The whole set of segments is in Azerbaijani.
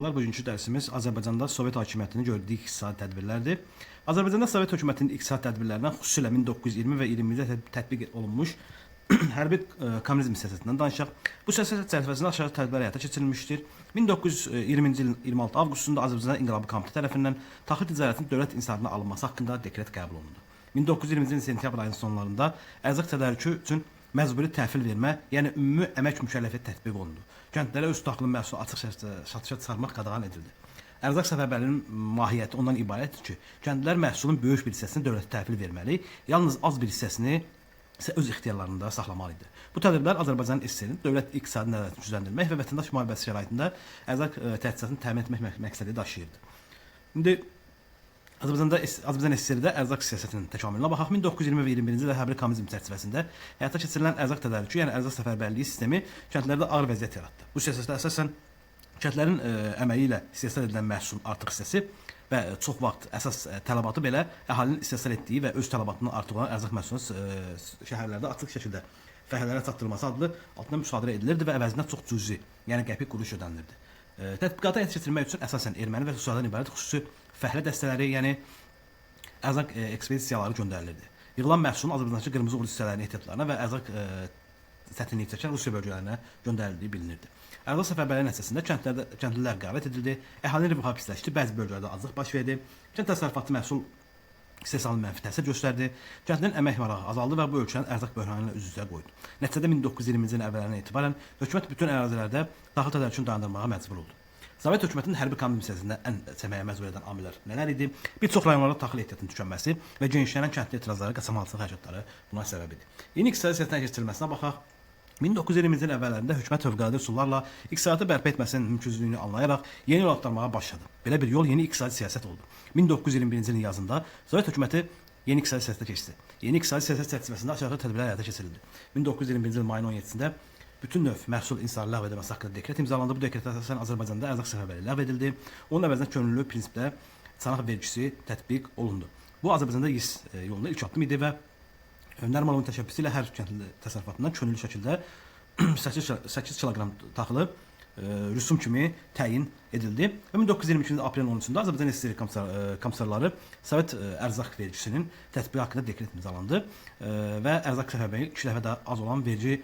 Bugünkü dərsimiz Azərbaycanda Sovet hakimiyyətinin gördüyü iqtisadi tədbirlərdir. Azərbaycanda Sovet hökumətinin iqtisadi tədbirlərindən xüsusilə 1920 və 20-ci tətbiq olunmuş hərbi kommunizm siyasətindən danışaq. Bu siyasət çərçivəsində aşağı tədbirlər həyata keçirilmişdir. 1920-ci ilin 26 avqustunda Azərbaycan İnqilabı Komiteti tərəfindən taxıl ticarətinin dövlət inhisarına alınması haqqında dekret qəbul olundu. 1920-ci ilin sentyabr ayının sonlarında ərzaq tədarükü üçün məcburi təhvil vermə, yəni ümumi əmək mükəlləfiyyəti tətbiq olundu. Kəndlərə öz taxılın məhsulunu açıq satışa çıxarmaq qadağan edildi. Ərzaq səfərbərliyinin mahiyyəti ondan ibarətdir ki, kəndlilər məhsulun böyük bir hissəsini dövlətə təhvil verməli, yalnız az bir hissəsini isə öz ixtiyarlarında saxlamalı idi. Bu tədbirlər Azərbaycanın SSR-nin dövlət iqtisadi nəzarətini gücləndirmək və vətəndaş müharibəsi şəraitində ərzaq təchizatını təmin etmək məqsədi daşıyırdı. İndi Azərbaycan SSR-də ərzaq siyasətinin təkamülünə baxaq. 1920 və 21-ci ildə hərbi kommunizm çərçivəsində həyata keçirilən ərzaq tədarükü, yəni ərzaq səfərbərliyi sistemi kəndlərdə ağır vəziyyət yaratdı. Bu siyasətdə əsasən kəndlərin əməyi ilə istehsal edilən məhsulun artıq hissəsi və çox vaxt əsas tələbatı belə əhalinin istehsal etdiyi və öz tələbatından artıq olan ərzaq məhsulunun şəhərlərdə açıq şəkildə fəhlələrə çatdırılması adlı altından müsadirə edilirdi və əvəzində çox cüzi, yəni qəpik quruş ödənilirdi. Tətbiqata həyata keçirilmək üçün əsasən erməni və rusiyadan ibarət xüsusi fəhlə dəstələri, yəni ərzaq ekspedisiyaları göndərilirdi. Yığılan məhsulun Azərbaycandakı qırmızı uğur hissələrinin ehtiyatlarına və ərzaq çətinlik çəkən Rusiya bölgələrinə göndərildiyi bilinirdi. Ərzaq səfərbərliyi nəticəsində kəndlilər qərat edildi, əhalinin rifahı pisləşdi, bəzi bölgələrdə azlıq baş verdi, kənd təsərrüfatı məhsul istehsalının mənfi təsir göstərdi, kəndlərin əmək marağı azaldı və bu ölkənin ərzaq böhranı ilə üz-üzə qoydu. Nəticədə 1920-ci ilin əvvəllərindən etibarən hökumət bütün ərazilərdə taxıl tədarükünü dayandırmağa məcbur oldu. Sovet hökumətinin hərbi kommunizm siyasətində ən səmərəli məcbur edən amillər nələr idi? Bir çox rayonlarda taxıl ehtiyatının tükənməsi və genişlənən kəndli etirazları, qaçaqmalçılıq hərəkətləri buna səbəb idi. Yeni iqtisadi siyasətin keçirilməsinə baxaq. 1920-ci ilin əvvəllərində hökumət fövqəladə üsullarla iqtisadi bərpa etməsinin mümkünsüzlüyünü anlayaraq yeni yol axtarmağa başladı. Belə bir yol yeni iqtisadi siyasət oldu. 1921-ci ilin yazında Sovet hökuməti yeni iqtisadi siyasətə keçdi. Yeni iqtisadi siyasət çərçivəsində aşağı tədbirlər həyata keçirildi. 1921-ci il mayın 17-də bütün növ məhsul inhisarı ləğv edilməsi haqqında dekret imzalandı. Bu dekretə əsasən Azərbaycanda ərzaq səfərbərliyi ləğv edildi. Onun əvəzinə könüllü prinsipdə çanaq vergisi tətbiq olundu. Bu Azərbaycanda YIS yolunda ilk addım idi və Öndər Malının təşəbbüsü ilə hər kəndli təsərrüfatından könüllü şəkildə 8 kiloqram taxılı rüsum kimi təyin edildi. Və 1922-ci aprelin 13-də Azərbaycan SSR komissarları Sovet ərzaq vergisinin tətbiqi haqqında dekret imzalandı və ərzaq səfərbərliyi 2 dəfə daha az olan vergi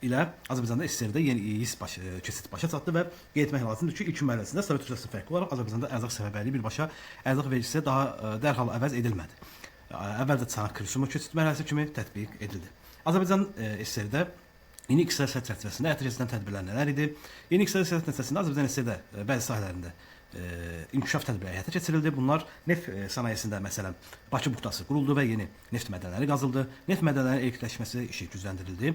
ilə Azərbaycanda SSR-də yeni YIS keçid başa çatdı və qeyd etmək lazımdır ki, ilk mərhələsində Sovet Rusiyası fərqli olaraq Azərbaycanda ərzaq səfərbərliyi birbaşa ərzaq vergisi daha dərhal əvəz edilmədi. Əvvəlcə çanaq rüsumu keçid mərhələsi kimi tətbiq edildi. Azərbaycan SSR-də yeni iqtisadi siyasət çərçivəsində həyata keçirilən tədbirlər nələr idi? Yeni iqtisadi siyasət nəticəsində Azərbaycan SSR-də bəzi sahələrində inkişaf tədbirləri həyata keçirildi. Bunlar neft sənayesində məsələn Bakı buxtası quruldu və yeni neft mədənləri qazıldı. Neft mədənlərinin elektrikləşməsi işi gücləndirildi.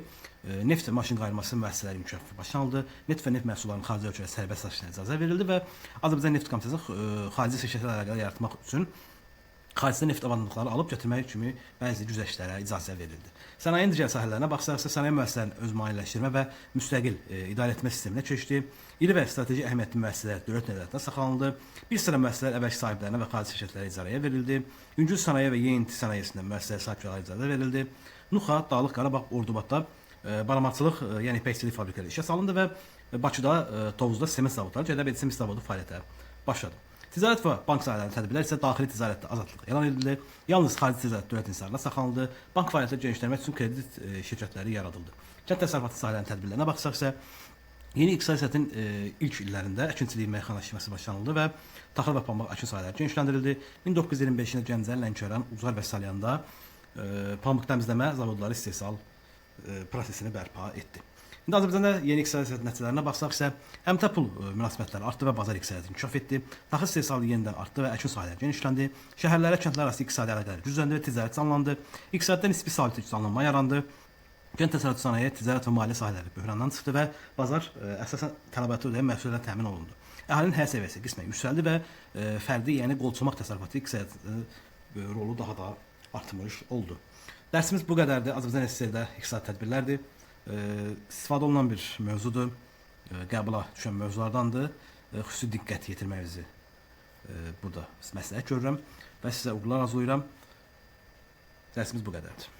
Neft maşın qayırması müəssisələri inkişafı başlanıldı. Neft və neft məhsullarının xarici ölkələrə sərbəst satışına icazə verildi və Azərbaycan Neft Komitəsinin xarici şirkətlərlə əlaqə yaratmaq üçün xaricdə neft avandlıqları alıb götürmək kimi bəzi güzəştlərə icazə verildi. Sənayenin digər sahələrinə baxsaqsa, sənaye müəssisələrinin öz maliyyələşdirmə və müstəqil idarə etmə sisteminə keçdi. İri və strateji əhəmiyyətli müəssisələr dövlət nəzarətində saxlanıldı. Bir sıra müəssisələr əvvəlki sahiblərinə və xarici şirkətlərə icarəyə verildi. Yüngül sənaye və yeni sənayesində müəssisələr sahibkarlara icazə verildi. Nuxa, Dağlıq Qarabağ, Ordubadda baramatçılıq, yəni ipəkçilik fabrikaları işə salındı və Bakıda, Tovuzda sement zavodları, Gədəbəydə sement zavodu fəaliyyətə başladı. Ticarət və bank sahələrinin tədbirlər isə daxili ticarətdə azadlıq elan edildi. Yalnız xarici ticarət dövlət inhisarına saxlanıldı. Bank fəaliyyətini genişləndirmək üçün kredit şirkətləri yaradıldı. Kənd təsərrüfatı sahələrinin tədbirlərinə baxsaq isə yeni iqtisadi siyasətin ilk illərində əkinçilik mexaniləşməsi başlanıldı və taxıl və pambıq əkin sahələri genişləndirildi. 1925-ci ildə Gəncə, Lənkəran, Ucar və Salyanda pambıq təmizləmə zavodları istehsal prosesini bərpa etdi. İndi Azərbaycanda yeni iqtisadi siyasət nəticələrinə baxsaq isə əmtə pul münasibətləri artdı və bazar iqtisadiyyatı inkişaf etdi. Taxıl istehsalı yenidən artdı və əkin sahələri genişləndi. Şəhərlərlə kəndlər arası iqtisadi əlaqələr gücləndi və ticarət canlandı. İqtisadda nisbi sabitlik canlanma yarandı. Kənd təsərrüfatı sənaye, ticarət və maliyyə sahələri böhrandan çıxdı və bazar əsasən tələbatı ödəyən məhsullarla təmin olundu. Əhalinin həyat səviyyəsi qismən yüksəldi və fərdi, yəni qolçomaq təsərrüfatı iqtisadi rolu daha da artmış oldu. Dərsimiz bu qədərdir. Azərbaycan SSR-də iqtisadi tədbirlərdir. İstifadə olunan bir mövzudur, qəbula düşən mövzulardandır. Xüsusi diqqət yetirməyinizi burada məsləhət görürəm və sizə uğurlar arzulayıram. Dərsimiz bu qədərdir.